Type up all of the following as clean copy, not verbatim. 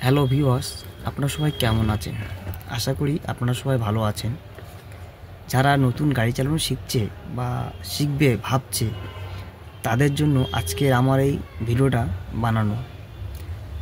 Hello viewers, আপনারা সবাই কেমন আছেন? আশা করি আপনারা সবাই ভালো আছেন। যারা নতুন গাড়ি চালানো শিখছে বা শিখবে ভাবছে, তাদের জন্য আজকের আমার এই ভিডিওটা বানানো।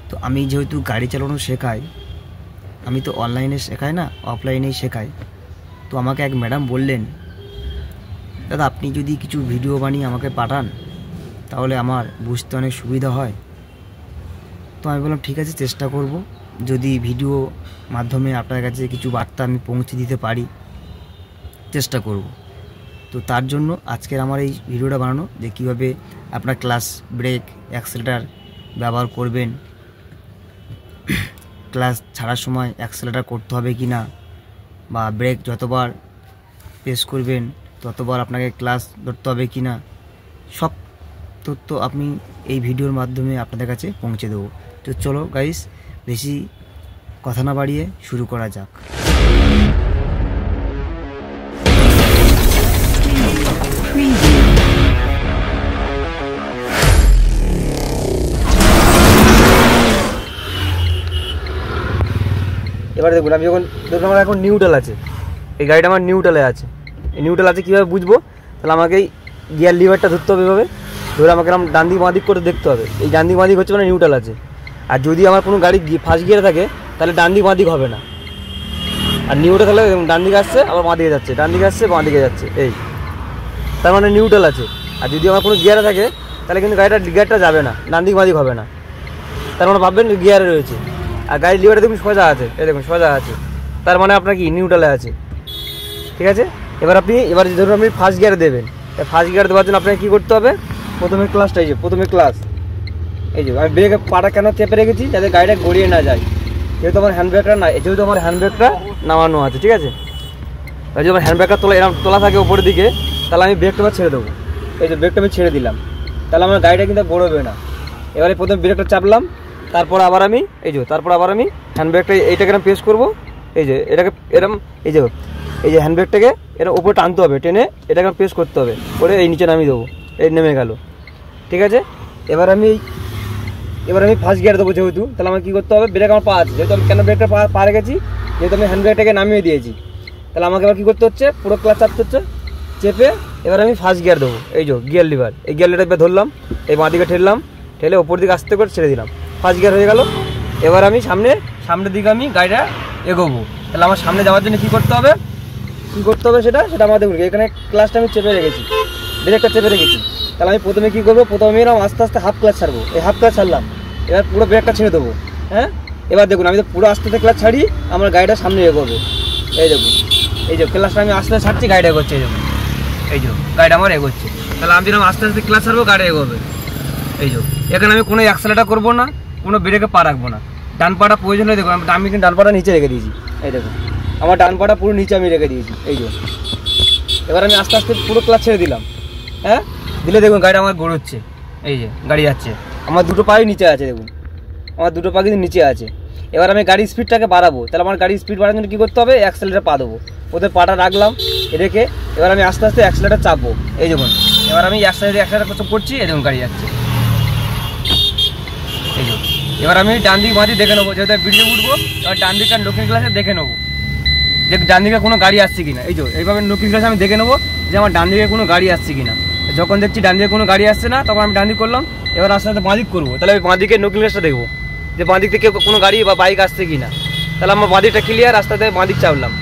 তো আমি যেহেতু গাড়ি চালানো শেখাই, আমি তো অনলাইনে শেখাই না, অফলাইনেই শেখাই। তো আমাকে এক ম্যাডাম বললেন, দাদা আপনি যদি কিছু ভিডিও বানিয়ে আমাকে পাঠান তাহলে আমার বুঝতে অনেক সুবিধা হয়। তো আমি বললাম ঠিক আছে, চেষ্টা করব। যদি ভিডিও মাধ্যমে আপনার কাছে কিছু বার্তা আমি পৌঁছে দিতে পারি, চেষ্টা করব। তো তার জন্য আজকের আমার এই ভিডিওটা বানানো, যে কীভাবে আপনার ক্লাচ, ব্রেক, অ্যাক্সেলেটার ব্যবহার করবেন, ক্লাচ ছাড়ার সময় অ্যাক্সেলেটার করতে হবে কি না, বা ব্রেক যতবার প্রেস করবেন ততবার আপনাকে ক্লাচ ধরতে হবে কি না, সব তথ্য আপনি এই ভিডিওর মাধ্যমে আপনাদের কাছে পৌঁছে দেবো। তো চলো গাইস, বেশি কথা না বাড়িয়ে শুরু করা যাক। এবার দেখুন, আমি যখন দেখুন আমার এখন নিউট্রাল আছে, এই গাড়িটা আমার নিউট্রালে আছে। এই নিউট্রাল আছে কীভাবে বুঝবো? তাহলে আমাকে এই গিয়ার লিভারটা ধরতে হবে, এভাবে ধরে আমাকে এরকম ডান দিক বাঁ দিক করে দেখতে হবে। এই ডান দিক বাঁ দিক হচ্ছে মানে নিউট্রাল আছে। আর যদি আমার কোনো গাড়ি ফার্স্ট গিয়ারে থাকে তাহলে ডান দিক বাঁ দিক হবে না। আর নিউট্রাল তাহলে ডান দিকে আসছে আবার বাঁ দিকে যাচ্ছে, ডান দিকে আসছে বাঁ দিকে যাচ্ছে, এই তার মানে নিউট্রাল আছে। আর যদি আমার কোনো গিয়ারে থাকে তাহলে কিন্তু গিয়ারটা যাবে না, ডান দিক বাঁ দিক হবে না, তার মানে ভাববেন গিয়ারে রয়েছে। আর গাড়ির লিভারটা দেখুন সোজা আছে, এই দেখুন সোজা আছে, তার মানে আপনার কি নিউট্রালে আছে। ঠিক আছে, এবার ধরুন আপনি ফার্স্ট গিয়ারে দেবেন। ফার্স্ট গিয়ার দেওয়ার জন্য আপনাকে কী করতে হবে? প্রথমে ক্লাচটা, এই যে প্রথমে ক্লাচ, এই যে আমি ব্রেকে পাটা কেন চেপে রেখেছি, যাতে গাড়িটা গড়িয়ে না যায়। যেহেতু আমার হ্যান্ড ব্রেকটা নামানো আছে, ঠিক আছে। যদি আমার হ্যান্ড ব্রেকটা এরকম তোলা থাকে উপরের দিকে, তাহলে আমি ব্রেকটা ছেড়ে দেবো। এই যে ব্রেকটা আমি ছেড়ে দিলাম, তাহলে আমার গাড়িটা কিন্তু গড়বে না। এবারে প্রথমে ব্রেকটা চাপলাম, তারপর আবার আমি হ্যান্ড ব্রেকটা এইটাকে এরকম প্রেস করবো। এই যে এটাকে এরকম এই যে হ্যান্ড ব্রেকটাকে এরকম উপরে টানতে হবে, টেনে এটাকে প্রেস করতে হবে, করে এই নিচে নামিয়ে দেবো, এই নেমে গেল। ঠিক আছে, এবার আমি ফার্স্ট গিয়ার দেবো যেহেতু, তাহলে আমার কী করতে হবে? ব্রেক আমার পা আছে, যেহেতু আমি কেন ব্রেকটা পা রেখেছি, যেহেতু আমি হ্যান্ড ব্রেকটাকে নামিয়ে দিয়েছি, তাহলে আমাকে এবার কী করতে হচ্ছে? পুরো ক্লাচ চাপতে হচ্ছে, চেপে এবার আমি ফার্স্ট গিয়ার দেবো। এই যে গিয়ার লিভার, এই গিয়ার লিভারটা ধরলাম, এই বাঁ দিকে ঠেলে ওপর দিকে আস্তে করে ছেড়ে দিলাম, ফার্স্ট গিয়ার হয়ে গেল। এবার আমি সামনের দিকে আমি গাড়িটা এগোবো। তাহলে আমার সামনে যাওয়ার জন্য কী করতে হবে সেটা আমার দেখুন, এখানে ক্লাচটা আমি চেপে রেখেছি, ব্রেকটা চেপে রেখেছি। তাহলে আমি প্রথমে কী করবো? প্রথমে এরকম আস্তে আস্তে হাফ ক্লাচ ছাড়বো, এই হাফ ক্লাচ ছাড়লাম, এবার পুরো ব্রেকটা ছেড়ে দেবো। হ্যাঁ, এবার দেখুন আমি তো পুরো আস্তে আস্তে ক্লাচ ছাড়ি, আমার গাড়িটা সামনে এগোবে। এই দেখুন, এই যে ক্লাচটা আমি আস্তে আস্তে ছাড়ছি, গাড়িটা এগোচ্ছে, এই যে গাড়িটা আমার এগোচ্ছে। তাহলে আমি যেরকম আস্তে আস্তে ক্লাচ ছাড়বো, গাড়ি এগোবে। এই যে এখানে আমি কোনো অ্যাক্সেলেটার করবো না, কোনো ব্রেকে পা রাখবো না। ডান পাটা প্রয়োজন হলে দেখুন, আমি কিন্তু ডান পাটা নিচে রেখে দিয়েছি, এই দেখুন আমার ডান পাটা পুরো নিচে আমি রেখে দিয়েছি। এই যে এবার আমি আস্তে আস্তে পুরো ক্লাচ ছেড়ে দিলাম। হ্যাঁ, দিলে দেখুন গাড়িটা আমার গড়োচ্ছে, এই যে গাড়ি যাচ্ছে, আমার দুটো পাই নিচে আছে, দেখুন আমার দুটো পা কিন্তু নিচে আছে। এবার আমি গাড়ির স্পিডটাকে বাড়াবো, তাহলে আমার গাড়ির স্পিড বাড়ানোর জন্য কী করতে হবে? অ্যাক্সেলেটার পা দেবো, ওদের পাটা রাখলাম রেখে এবার আমি আস্তে আস্তে অ্যাক্সেলেটার চাপবো। এই দেখুন এবার আমি অ্যাক্সেলেটার করছি, এই দেখুন গাড়ি যাচ্ছে। এই যে এবার আমি ডান দিক বাঁ দিক দেখে নেবো, যেহেতু ভিডিও উঠবো, এবার ডান দিকটা লুকিং গ্লাসে দেখে নেবো যে ডান দিকে কোনো গাড়ি আসছে কিনা। এই যে এইভাবে লুকিং গ্লাসে আমি দেখে নেবো যে আমার ডান দিকে কোনো গাড়ি আসছে কিনা। যখন দেখছি ডান দিকে কোনো গাড়ি আসছে না, তখন আমি ডান দিক করলাম। এবার আস্তে আস্তে বাঁ দিক করবো, তাহলে আমি বাঁ দিকে লুকিং গ্লাসটা দেখবো যে বাঁ দিক থেকে কোনো গাড়ি বা বাইক আসছে কিনা। তাহলে আমার বাঁ দিকটা ক্লিয়ার, আস্তে আস্তে বাঁ দিক চাপলাম,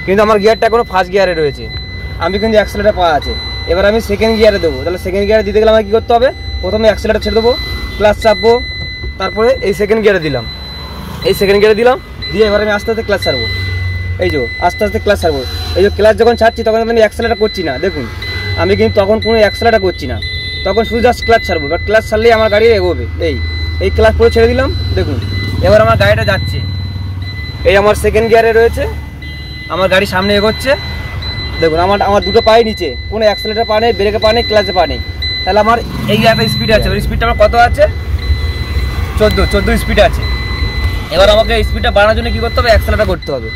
কিন্তু আমার গিয়ারটা এখনো ফার্স্ট গিয়ারে রয়েছে, আমি কিন্তু অ্যাক্সেলেটার পাওয়া আছে। এবার আমি সেকেন্ড গিয়ারে দেবো, তাহলে সেকেন্ড গিয়ারে দিতে গেলে আমার কী করতে হবে? প্রথমে অ্যাক্সেলেটার ছেড়ে দেবো, ক্লাচ চাপবো, তারপরে এই সেকেন্ড গিয়ারে দিলাম, দিয়ে এবার আমি আস্তে আস্তে ক্লাচ ছাড়বো। এই যে আস্তে আস্তে ক্লাচ ছাড়বো, এই যে ক্লাচ যখন ছাড়ছি তখন আমি অ্যাক্সেলেটার করছি না, দেখুন আমি কিন্তু তখন কোনো অ্যাক্সেলেটার করছি না, তখন শুধু জাস্ট ক্লাচ ছাড়বো। এবার ক্লাচ ছাড়লেই আমার গাড়ি এগোবে। এই ক্লাচ পুরো ছেড়ে দিলাম, দেখুন এবার আমার গাড়িটা যাচ্ছে, এই আমার সেকেন্ড গিয়ারে রয়েছে, আমার গাড়ি সামনে এগোচ্ছে। দেখুন আমার দুটো পায়ে নিচে, কোনো অ্যাক্সেলেটার পা নেই, ব্রেকে পা নেই, ক্লাচে পা নেই। তাহলে আমার এই একটা স্পিড আছে, ওই স্পিডটা আমার কত আছে? 14 স্পিড আছে। এবার আমাকে স্পিডটা বাড়ানোর জন্য কী করতে হবে? অ্যাক্সেলেটার করতে হবে।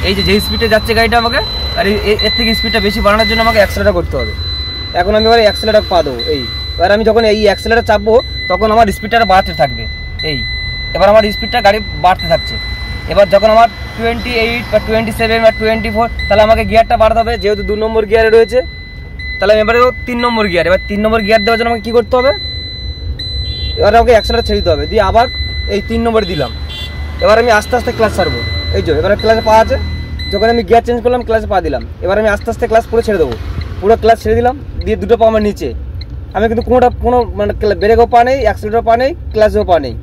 এই যে স্পিডে যাচ্ছে গাড়িটা আমাকে, আর এর থেকে স্পিডটা বেশি বাড়ানোর জন্য আমাকে অ্যাক্সেলেটার করতে হবে। এখন আমি এবার অ্যাক্সেলেটার পা দেবো। এবার আমি যখন এই অ্যাক্সেলেটার চাপবো, তখন আমার স্পিডটা বাড়াতে থাকবে। এবার আমার স্পিডটা গাড়ি বাড়তে থাকছে। এবার যখন আমার 28 বা 27 বা 24, তাহলে আমাকে গিয়ারটা বাড়াতে হবে, যেহেতু 2 নম্বর গিয়ারে রয়েছে। তাহলে আমি এবারে 3 নম্বর গিয়ার, এবার 3 নম্বর গিয়ার দেওয়ার জন্য আমাকে কী করতে হবে, এবার আমাকে অ্যাক্সেলারেটর ছেড়ে দিতে হবে, দিয়ে আবার এই 3 নম্বরে দিলাম। এবার আমি আস্তে আস্তে ক্লাস ছাড়বো, এই যে এবারে ক্লাসে পা আছে, যখন আমি গিয়ার চেঞ্জ করলাম ক্লাসে পা দিলাম। এবার আমি আস্তে আস্তে ক্লাস পুরো ছেড়ে দেবো, পুরো ক্লাস ছেড়ে দিলাম, দিয়ে দুটো পা আমার নিচে। আমি কিন্তু কোনো মানে ব্রেকও পা নেই, অ্যাক্সেলারেটরও পা নেই, ক্লাসেও পা নেই,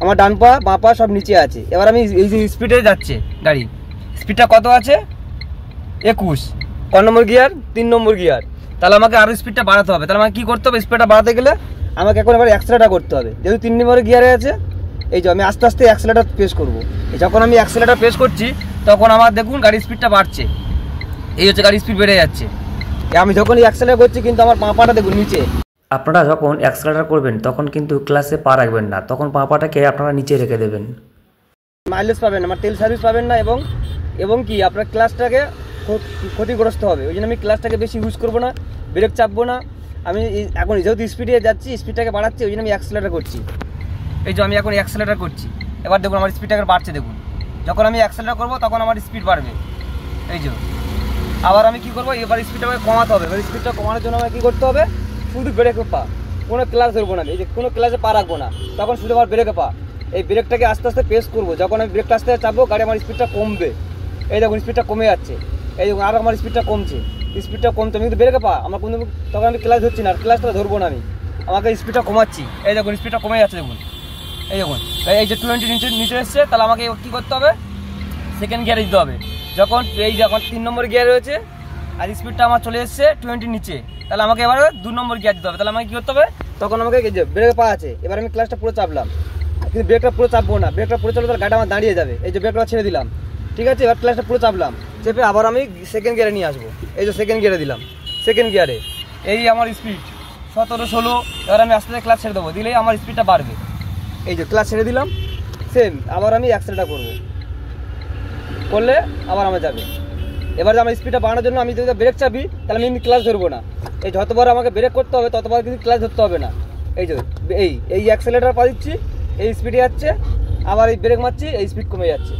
আমার ডান পা বাঁ পা সব নিচে আছে। এবার আমি এই যে স্পিডে যাচ্ছে গাড়ি, স্পিডটা কত আছে 21, ক নম্বর গিয়ার 3 নম্বর গিয়ার। তাহলে আমাকে আরও স্পিডটা বাড়াতে হবে। তাহলে আমাকে কী করতে হবে, স্পিডটা বাড়াতে গেলে আমাকে এখন এবার অ্যাক্সেলারেটর করতে হবে, যেহেতু 3 নম্বর গিয়ারে আছে। এই যে আমি আস্তে আস্তে অ্যাক্সেলারেটর প্রেস করবো, যখন আমি অ্যাক্সেলারেটর প্রেস করছি তখন আমার দেখুন গাড়ির স্পিডটা বাড়ছে, এই হচ্ছে গাড়ির স্পিড বেড়ে যাচ্ছে। আমি যখন অ্যাক্সেলারেটর করছি কিন্তু আমার পা পাটা দেখুন নিচে। আপনারা যখন অ্যাক্সেলারেটর করবেন তখন কিন্তু ক্লাসে পা রাখবেন না, তখন পা পাটাকে আপনারা নিচে রেখে দেবেন। মাইলেজ পাবেন না, আমার তেল সার্ভিস পাবেন না, এবং কি আপনার ক্লাসটাকে ক্ষতিগ্রস্ত হবে। ওই জন্য আমি ক্লাসটাকে বেশি ইউজ করবো না, ব্রেক চাপবো না। আমি এখন যেহেতু স্পিডে যাচ্ছি, স্পিডটাকে বাড়াচ্ছি, ওই জন্য আমি অ্যাক্সেলারেটর করছি। এই যে আমি এখন অ্যাক্সেলারেটর করছি, এবার দেখুন আমার স্পিডটাকে বাড়ছে। দেখুন যখন আমি অ্যাক্সেলারেটর করবো তখন আমার স্পিড বাড়বে। এই যে আবার আমি কী করবো, এবার স্পিডটাকে কমাতে হবে। এবার স্পিডটা কমানোর জন্য আমাকে কী করতে হবে, শুধু ব্রেকে পা, কোনো ক্লাস ধরবো না, এই যে কোনো ক্লাসে পা রাখবো না, তখন শুধু আমার ব্রেকে পা। এই ব্রেকটাকে আস্তে আস্তে প্রেস করবো, যখন আমি ব্রেকটা আস্তে আস্তে চাপবো গাড়ি আমার স্পিডটা কমবে। এই দেখুন স্পিডটা কমে যাচ্ছে, এই দেখুন আরও আমার স্পিডটা কমছে, স্পিডটা কমছে। আমি কিন্তু ব্রেকে পা আমার কোনো, তখন আমি ক্লাস ধরছি না, ক্লাসটা ধরবো না আমি, আমাকে স্পিডটা কমাচ্ছি। এই দেখুন স্পিডটা কমে যাচ্ছে, দেখুন এই দেখুন এই যে 20 নিচে এসছে। তাহলে আমাকে কী করতে হবে, সেকেন্ড গিয়ারে দিতে হবে। যখন এই যে এখন 3 নম্বর গিয়ার রয়েছে আর স্পিডটা আমার চলে এসছে 20 নিচে, তাহলে আমাকে এবার 2 নম্বর গিয়ার দিতে হবে। তাহলে আমাকে কী করতে হবে, তখন আমাকে এই যে ব্রেকে পা আছে, এবার আমি ক্লাসটা পুরো চাপলাম, কিন্তু ব্রেকটা পুরো চাপবো না, ব্রেকটা পুরো চাপলে তাহলে গাড়িটা আমার দাঁড়িয়ে যাবে। এই যে ব্রেকটা ছেড়ে দিলাম, ঠিক আছে, এবার ক্লাসটা পুরো চাপলাম, চেপে আবার আমি সেকেন্ড গিয়ারে নিয়ে আসবো। এই যে সেকেন্ড গিয়ারে দিলাম, সেকেন্ড গিয়ারে এই আমার স্পিড 17, 16। এবার আমি আস্তে আস্তে ক্লাস ছেড়ে দেবো, দিলেই আমার স্পিডটা বাড়বে। এই যে ক্লাস ছেড়ে দিলাম, সেম আবার আমি অ্যাক্সেলারেটর করবো, করলে আবার আমার যাবে। এবার আমার স্পিডটা বাড়ানোর জন্য আমি যদি ব্রেক চাপি তাহলে আমি ক্লাস ধরবো না। এই যতবার আমাকে ব্রেক করতে হবে ততবার কিন্তু ক্লাস ধরতে হবে না। এই যে এই অ্যাক্সেলারেটর পা দিচ্ছি, এই স্পিডে যাচ্ছে, আবার এই ব্রেক মারছি, এই স্পিড কমে যাচ্ছে।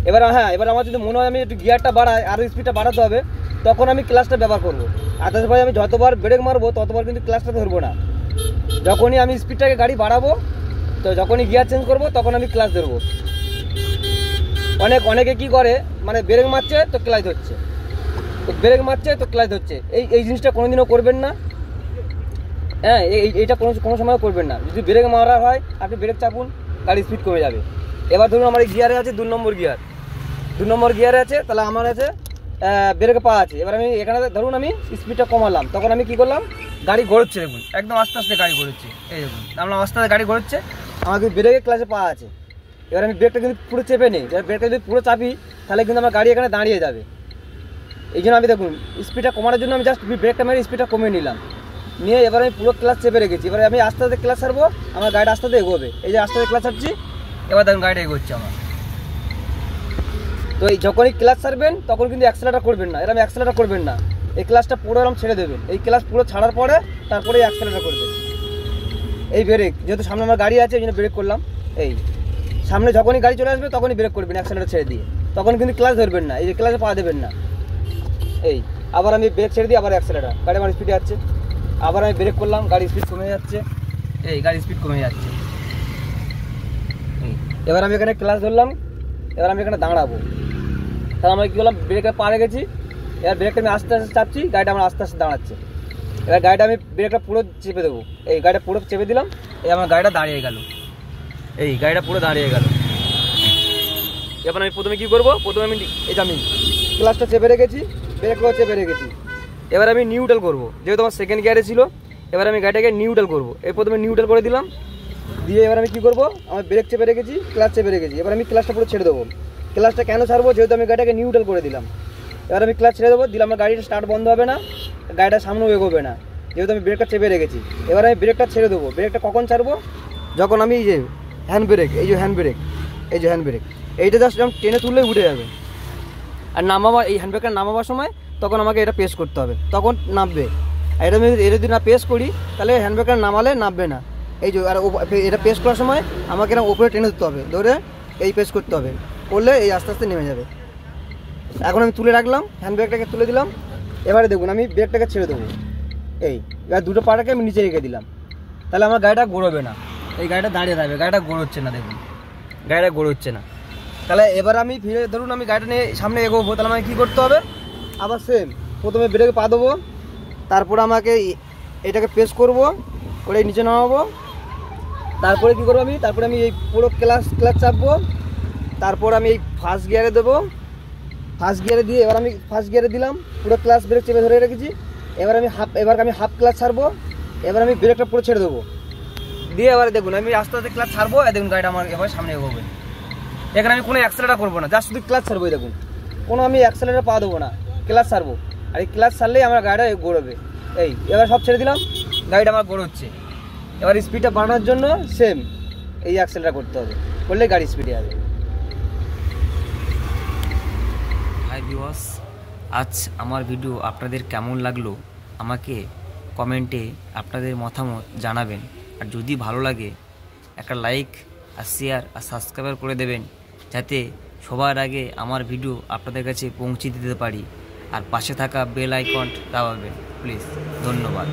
এবার হ্যাঁ, এবার আমার যদি মনে হয় আমি একটু গিয়ারটা বাড়াই, আরও স্পিডটা বাড়াতে হবে, তখন আমি ক্লাসটা ব্যবহার করবো। আদার্সভাবে আমি যতবার ব্রেক মারবো ততবার কিন্তু ক্লাসটা ধরবো না। যখনই আমি স্পিডটাকে গাড়ি বাড়াবো, তো যখনই গিয়ার চেঞ্জ করবো তখন আমি ক্লাস ধরবো। অনেকে কি করে, মানে ব্রেক মারছে তো ক্লাস ধরছে, ব্রেক মারছে তো ক্লাস ধরছে। এই জিনিসটা কোনোদিনও করবেন না। হ্যাঁ, এইটা কোনো সময় করবেন না। যদি ব্রেক মারা হয় আপনি ব্রেক চাপুন, গাড়ির স্পিড কমে যাবে। এবার ধরুন আমার এই গিয়ারে আছে 2 নম্বর গিয়ার, 2 নম্বর গিয়ারে আছে, তাহলে আমার আছে ব্রেকে পা আছে। এবার আমি এখানে ধরুন আমি স্পিডটা কমালাম, তখন আমি কী করলাম, গাড়ি ঘোরচ্ছে, দেখুন একদম আস্তে আস্তে গাড়ি ঘোরচ্ছে। এই দেখুন আমরা আস্তে আস্তে গাড়ি ঘোরচ্ছে, আমার কিন্তু ব্রেকে ক্লাসে পা আছে। এবার আমি ব্রেকটা কিন্তু পুরো চেপে নেই, এবার ব্রেকটা যদি পুরো চাপি তাহলে কিন্তু আমার গাড়ি এখানে দাঁড়িয়ে যাবে। এই জন্য আমি দেখুন স্পিডটা কমানোর জন্য আমি জাস্ট ব্রেকটা মেরে স্পিডটা কমিয়ে নিলাম, নিয়ে এবার আমি পুরো ক্লাস চেপে রেখেছি। এবার আমি আস্তে আস্তে ক্লাস ছাড়বো, আমার গাড়িটা আস্তে আস্তে এগোবে। এই যে আস্তে আস্তে ক্লাস ছাড়ছি, এবার দেখুন গাড়িটা এগোচ্ছে আমার। তো এই যখনই ক্লাস ছাড়বেন তখন কিন্তু অ্যাক্সেলারেটর করবেন না, এরকম অ্যাক্সেলারেটর করবেন না, এই ক্লাসটা পুরো এরকম ছেড়ে দেবেন। এই ক্লাস পুরো ছাড়ার পরে তারপরে অ্যাক্সেলারেটর করবেন। এই ব্রেক, যেহেতু সামনে আমার গাড়ি আছে এই জন্য ব্রেক করলাম। এই সামনে যখনই গাড়ি চলে আসবে তখনই ব্রেক করবেন অ্যাক্সেলারেটর ছেড়ে দিয়ে, তখন কিন্তু ক্লাস ধরবেন না, এই যে ক্লাসে পা দেবেন না। এই আবার আমি ব্রেক ছেড়ে দিই, আবার অ্যাক্সেলারেটর, গাড়ি আমার স্পিডে যাচ্ছে, আবার আমি ব্রেক করলাম, গাড়ির স্পিড কমে যাচ্ছে, এই গাড়ির স্পিড কমে যাচ্ছে। এবার আমি এখানে ক্লাস ধরলাম, এবার আমি এখানে দাঁড়াবো, তাহলে আমরা কী করলাম, ব্রেকে পা রেখেছি, এবার ব্রেকটা আমি আস্তে আস্তে চাপছি, গাড়িটা আমার আস্তে আস্তে দাঁড়াচ্ছে। এবার গাড়িটা আমি ব্রেকটা পুরো চেপে দেবো, এই গাড়িটা পুরো চেপে দিলাম, এই আমার গাড়িটা দাঁড়িয়ে গেল, এই গাড়িটা পুরো দাঁড়িয়ে গেল। এবার আমি প্রথমে কী করবো, প্রথমে আমি এই যে আমি ক্লাসটা চেপে রেখেছি, ব্রেকটাও চেপে রেখেছি, এবার আমি নিউট্রাল করবো, যেহেতু আমার সেকেন্ড গিয়ারে ছিল। এবার আমি গাড়িটাকে নিউট্রাল করবো, এই প্রথমে নিউট্রাল করে দিলাম, দিয়ে এবার আমি কী করবো, আমার ব্রেক চেপে রেখেছি, ক্লাস চেপে রেখেছি, এবার আমি ক্লাসটা পুরো ছেড়ে দেবো। ক্লাসটা কেন ছাড়বো, যেহেতু আমি গাড়িটাকে নিউট্রাল করে দিলাম। এবার আমি ক্লাস ছেড়ে দেবো, দিলাম, আমার গাড়িটা স্টার্ট বন্ধ হবে না, গাড়িটা সামনেও এগোবে না, যেহেতু আমি ব্রেকটা চেপে রেখেছি। এবার আমি ব্রেকটা ছেড়ে দেবো, ব্রেকটা কখন ছাড়বো, যখন আমি এই যে হ্যান্ড ব্রেক, এই যে হ্যান্ড ব্রেক, এই যে হ্যান্ড ব্রেক, এইটা জাস্ট যখন টেনে তুললেই উঠে যাবে। আর নামাবার, এই হ্যান্ড ব্রেকটা নামাবার সময় তখন আমাকে এটা প্রেস করতে হবে, তখন নামবে। আর এটা আমি যদি না প্রেস করি তাহলে হ্যান্ড ব্রেকটা নামালে নামবে না। এই যে আর এটা প্রেস করার সময় আমাকে এরকম ওপরে টেনে ধরতে হবে, ধরে এই প্রেস করতে হবে, করলে এই আস্তে আস্তে নেমে যাবে। এখন আমি তুলে রাখলাম, হ্যান্ড ব্রেকটাকে তুলে দিলাম। এবারে দেখুন আমি ব্রেকটাকে ছেড়ে দেবো, এই এবার দুটো পাটাকে আমি নিচে রেখে দিলাম, তাহলে আমার গাড়িটা গড়বে না, এই গাড়িটা দাঁড়িয়ে থাকবে, গাড়িটা গড়োচ্ছে না, দেখুন গাড়িটা গড়োচ্ছে না। তাহলে এবার আমি ফিরে ধরুন আমি গাড়িটা নিয়ে সামনে এগোবো, তাহলে আমাকে কী করতে হবে, আবার সেম প্রথমে ব্রেকে পা দেবো, তারপরে আমাকে এটাকে প্রেস করবো, করে নিচে নামাবো, তারপরে কী করবো আমি, তারপরে আমি এই পুরো ক্লাচ চাপবো, তারপর আমি এই ফার্স্ট গিয়ারে দেবো, ফার্স্ট গিয়ারে দিয়ে এবার আমি ফার্স্ট গিয়ারে দিলাম, পুরো ক্লাচ ব্রেক চেপে ধরে রেখেছি। এবার আমি হাফ ক্লাচ ছাড়বো, এবার আমি ব্রেকটা পুরো ছেড়ে দেবো, দিয়ে এবারে দেখুন আমি আস্তে আস্তে ক্লাচ ছাড়বো, দেখুন গাড়িটা আমার এবার সামনে এগোবে। এখানে আমি কোনো অ্যাক্সেলেটার করবো না, জাস্ট শুধু ক্লাচ ছাড়বো, দেখুন কোনো আমি অ্যাক্সেলেটার পা দেবো না, ক্লাচ ছাড়বো, আর এই ক্লাচ ছাড়লেই আমার গাড়িটা গড়বে। এই এবার সব ছেড়ে দিলাম, গাড়িটা আমার গড়োচ্ছে। এবার স্পিডটা বাড়ানোর জন্য সেম এই অ্যাক্সেলেটার করতে হবে, করলে গাড়ি স্পিডে যাবে। হাই ভিউয়ার্স, আজ আমার ভিডিও আপনাদের কেমন লাগলো আমাকে কমেন্টে আপনাদের মতামত জানাবেন। আর যদি ভালো লাগে একটা লাইক আর শেয়ার আর সাবস্ক্রাইব করে দেবেন, যাতে সবার আগে আমার ভিডিও আপনাদের কাছে পৌঁছে দিতে পারি। আর পাশে থাকা বেল আইকন দাবাবেন প্লিজ। ধন্যবাদ।